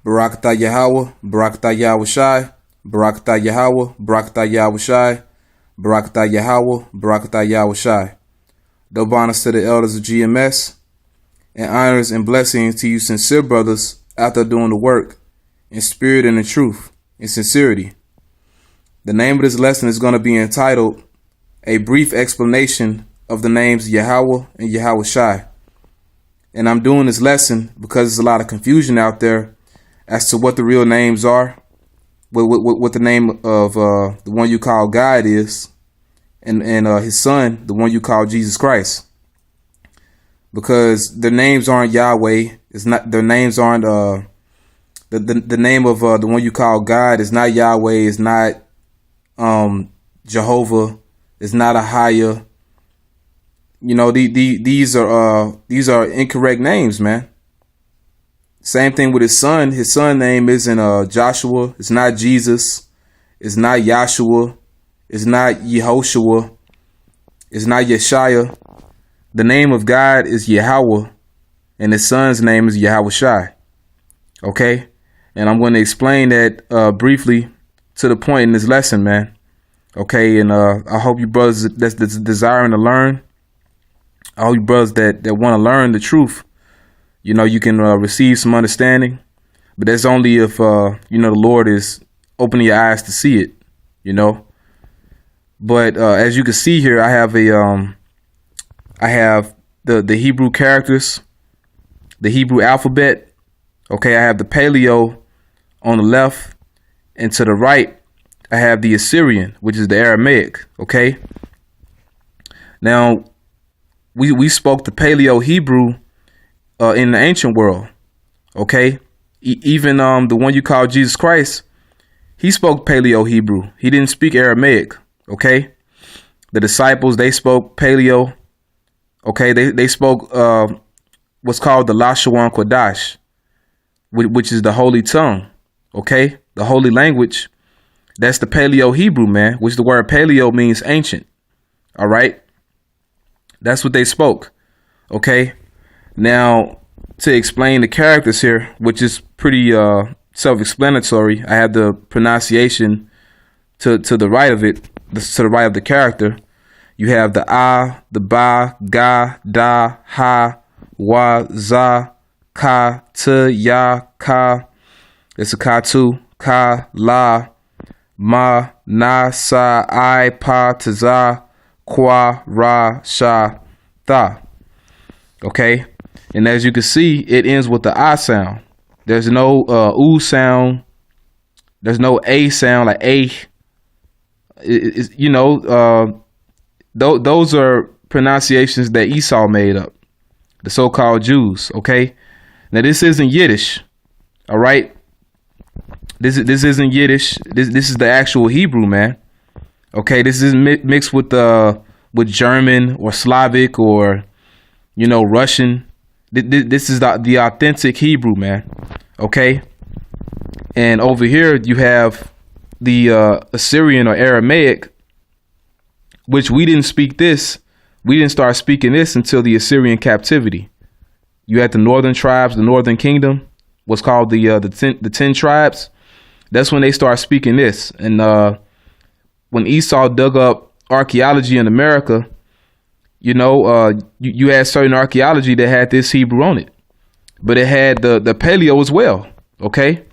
Barakatah Yahawah, Barakatah Yahawashi, Barakatah Yahawah, Barakatah Yahawashi, Barakatah Yahawah, Barakatah Yahawashi. Double honors to the elders of GMS, and honors and blessings to you sincere brothers out there doing the work in spirit and in truth, in sincerity. The name of this lesson is going to be entitled A Brief Explanation of the Names Yahawah and Yahawashi. And I'm doing this lesson because there's a lot of confusion out there as to what the real names are, what the name of the one you call God is, and his son, the one you call Jesus Christ. Because their names aren't Yahweh. It's not, their names aren't the name of the one you call God is not Yahweh. It's not Jehovah. It's not Ahia. You know, these are incorrect names, man. Same thing with his son. His son name isn't Joshua. It's not Jesus. It's not Yahshua. It's not Yehoshua. It's not Yeshaya. The name of God is Yahawah, and his son's name is Yahawashi. Okay? And I'm going to explain that briefly to the point in this lesson, man. Okay? And I hope you brothers that's desiring to learn, I hope you brothers that want to learn the truth, you know, you can receive some understanding. But that's only if, you know, the Lord is opening your eyes to see it, you know. But as you can see here, I have the Hebrew characters, the Hebrew alphabet. Okay, I have the Paleo on the left, and to the right, I have the Assyrian, which is the Aramaic. Okay. Now, we spoke the Paleo Hebrew in the ancient world. Okay, even the one you call Jesus Christ, he spoke Paleo Hebrew. He didn't speak Aramaic. Okay, the disciples, they spoke Paleo. Okay, they spoke what's called the Lashawan Kodash, which is the holy tongue. Okay, the holy language. That's the Paleo Hebrew, man, which the word Paleo means ancient. All right, that's what they spoke. Okay, now to explain the characters here, which is pretty self-explanatory, I have the pronunciation to the right of it, to the right of the character. You have the the ba, ga, da, ha, wa, za, ka, t, ya, ka. It's a ka, tu, ka, la, ma, na, sa, I, pa, ta, za, kwa, ra, sha, tha. Okay. And as you can see, it ends with the I sound. There's no oo sound. There's no a sound like a. You know, those are pronunciations that Esau made up, the so-called Jews. Okay, now this isn't Yiddish. All right, this isn't Yiddish. This is the actual Hebrew, man. Okay, this isn't mixed with German or Slavic or, you know, Russian. This is the authentic Hebrew, man. Okay, and over here you have the Assyrian or Aramaic, which we didn't speak this. We didn't start speaking this until the Assyrian captivity. You had the northern tribes, the northern kingdom, what's called the 10 tribes. That's when they start speaking this. And when Esau dug up archaeology in America, you know, you had certain archaeology that had this Hebrew on it, but it had the Paleo as well. Okay.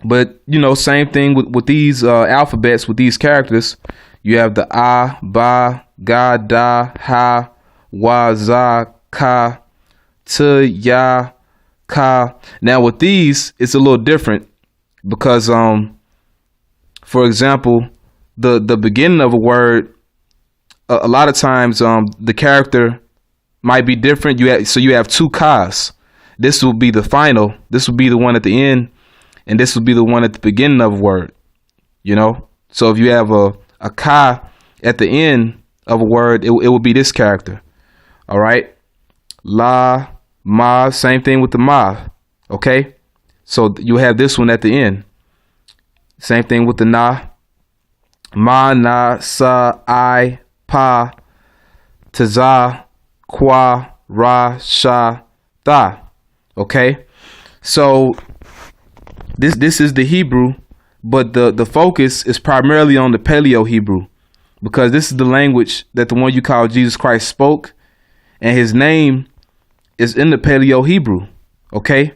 But, you know, same thing with these alphabets, with these characters. You have the a, ba, ga, da, ha, wa, za, ka, t, ya, ka. Now with these, it's a little different because, for example, the beginning of a word, a lot of times the character might be different. So you have two kas. This will be the final. This will be the one at the end, and this will be the one at the beginning of a word. You know. So if you have a ka at the end of a word, it will be this character. All right. La, ma. Same thing with the ma. Okay. So you have this one at the end. Same thing with the na. Ma, na, sa, I, pa, taza, kwa, ra, sha, tha. Okay, so This is the Hebrew, but the focus is primarily on the Paleo Hebrew, because this is the language that the one you call Jesus Christ spoke, and his name is in the Paleo Hebrew. Okay,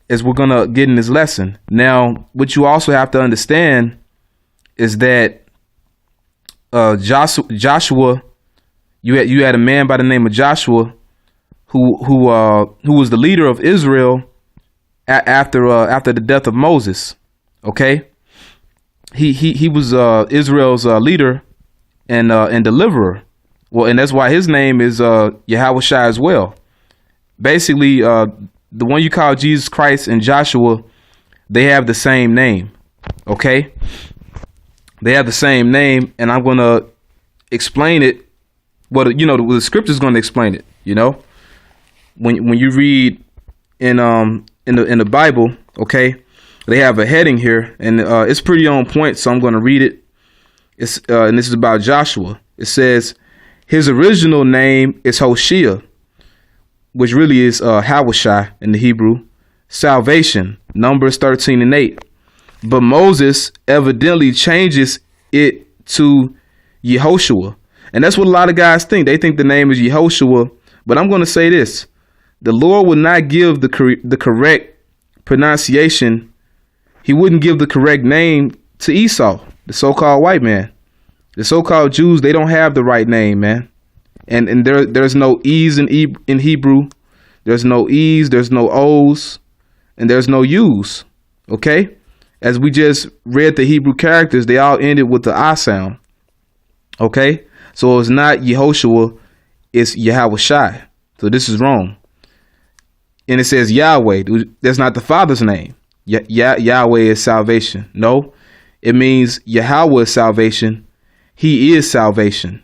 as we're gonna get in this lesson. Now, what you also have to understand is that Joshua, you had a man by the name of Joshua who was the leader of Israel after the death of Moses. Okay, he was Israel's leader and deliverer. Well, and that's why his name is Yahawashi as well. Basically, the one you call Jesus Christ and Joshua, they have the same name. Okay, they have the same name, and I'm gonna explain it. Well, you know, the scripture is gonna explain it. You know, when you read in the Bible, okay, they have a heading here, and it's pretty on point. So I'm gonna read it. It's and this is about Joshua. It says his original name is Hoshea, which really is Yahawashi in the Hebrew, salvation, Numbers 13:8. But Moses evidently changes it to Yehoshua. And that's what a lot of guys think. They think the name is Yehoshua. But I'm going to say this. The Lord would not give the correct pronunciation. He wouldn't give the correct name to Esau, the so-called white man. The so-called Jews, they don't have the right name, man. And there's no E's in Hebrew. There's no E's, there's no O's, and there's no U's. Okay? As we just read the Hebrew characters, they all ended with the I sound. Okay? So it's not Yehoshua, it's Yahawashi. So this is wrong. And it says Yahweh. That's not the Father's name. Yahweh is salvation. No, it means Yahawah is salvation. He is salvation.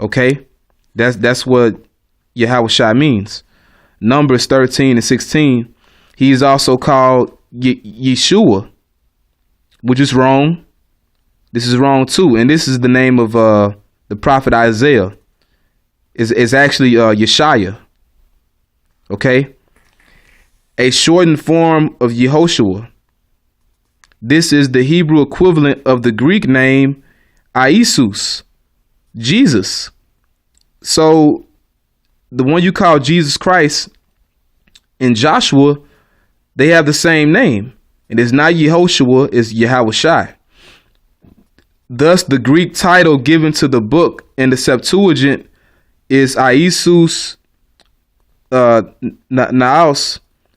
Okay? That's what Yahawashi means. Numbers 13:16. He is also called Yeshua, which is wrong. This is wrong too. And this is the name of the prophet Isaiah. It's actually Yeshaya. Okay? A shortened form of Yehoshua. This is the Hebrew equivalent of the Greek name Iesus, Jesus. So the one you call Jesus Christ and Joshua, they have the same name. And it's not Yehoshua, it's Yahawashi. Thus, the Greek title given to the book in the Septuagint is Iesus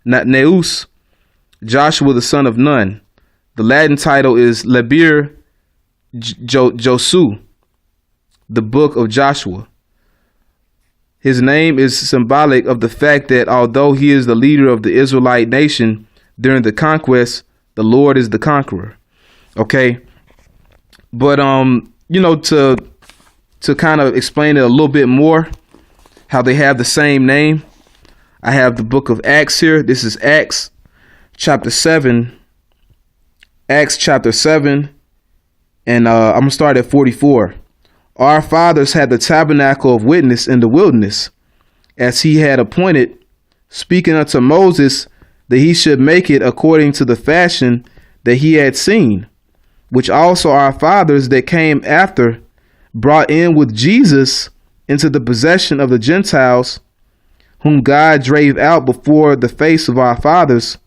Neus, Joshua the son of Nun. The Latin title is Liber Josu, the book of Joshua. His name is symbolic of the fact that although he is the leader of the Israelite nation during the conquest, the Lord is the conqueror. Okay. But, you know, to kind of explain it a little bit more, how they have the same name, I have the book of Acts here. This is Acts chapter 7. Acts chapter 7. And I'm going to start at 44. Our fathers had the tabernacle of witness in the wilderness, as he had appointed, speaking unto Moses that he should make it according to the fashion that he had seen, which also our fathers that came after brought in with Jesus into the possession of the Gentiles, whom God drave out before the face of our fathers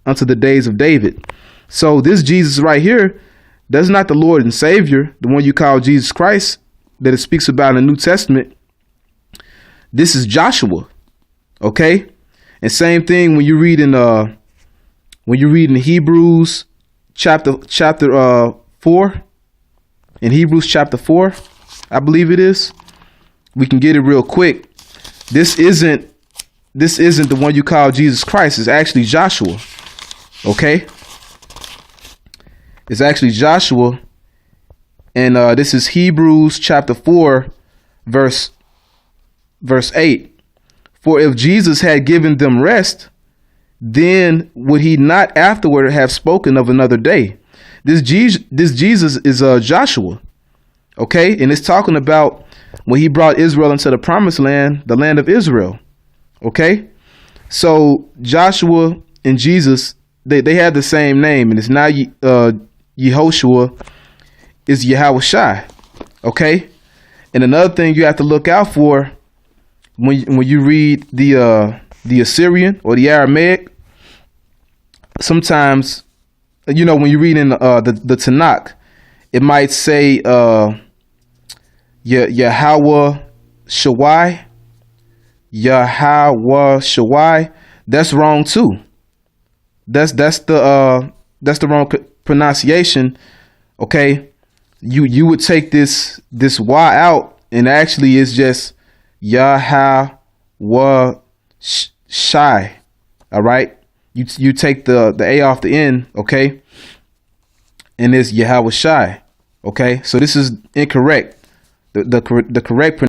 unto the days of David. So this Jesus right here, that's not the Lord and Savior, the one you call Jesus Christ, that it speaks about in the New Testament. This is Joshua. Okay? And same thing when you read in Hebrews chapter 4. In Hebrews chapter 4, I believe it is. We can get it real quick. This isn't the one you call Jesus Christ. It's actually Joshua. Okay? It's actually Joshua. And this is Hebrews chapter 4, verse 8. For if Jesus had given them rest, then would he not afterward have spoken of another day? This Jesus is Joshua. Okay? And it's talking about when he brought Israel into the promised land, the land of Israel. Okay? So Joshua and Jesus, they have the same name, and it's not Yehoshua, it's Yahawashi. Okay, and another thing you have to look out for when you read the Assyrian or the Aramaic, sometimes, you know, when you read in the Tanakh, it might say Yahawah Shawai, Yahawah Shawai. That's wrong too. That's the wrong pronunciation. Okay, you would take this Y out, and actually it's just Yahawah Shai. All right, you take the A off the end, okay, and it's Yahawashi. Okay, so this is incorrect. The correct